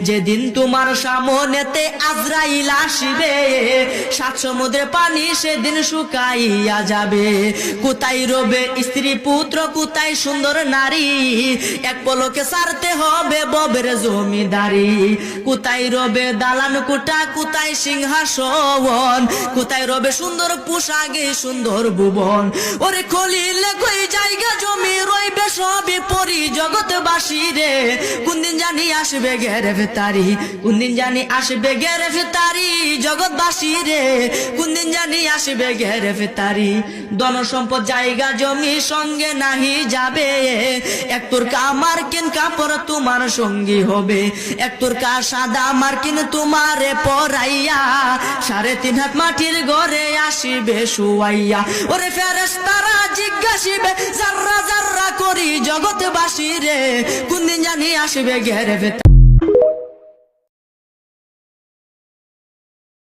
যেদিন তোমার সামনেতে আজরাইল আসবে, সাত সমুদ্রের পানি সেদিন শুকাইয়া যাবে। কোথায় রবে স্ত্রী পুত্র, কোথায় সুন্দর নারী, এক পলকে ছাড়তে হবে ববের জমিদারি। কোথায় রবে দালান কোঠা, কোথায় সিংহাসন, কোথায় রবে সুন্দর পোশাকে সুন্দর ভুবন। ওরে খলিলে কই জায়গা জমি রইবে সবই পরি জগৎবাসী রে। কোনদিন জানি আসবে গ্রেফতারি, কোনদিন জানি আসবে গ্রেফতারি জগৎবাসী রে। কোনদিন জানি আসবে গ্রেফতারি। ধন সম্পদ জায়গা জমি সঙ্গে নাহি যাবে, এক তোরকা মার্কিন কাপড় তোমার সঙ্গী হবে। এক তোরকা সাদা মার্কিন তোমারে পরাইয়া, 3.5 হাত মাটির ঘরে আসিবে শুয়াইয়া। ওরে ফেরেশতারা জিজ্ঞাসিবে জাররা জাররা করি জগৎবাসী রে, কোনদিন জানি আসবে গ্রেফতারি।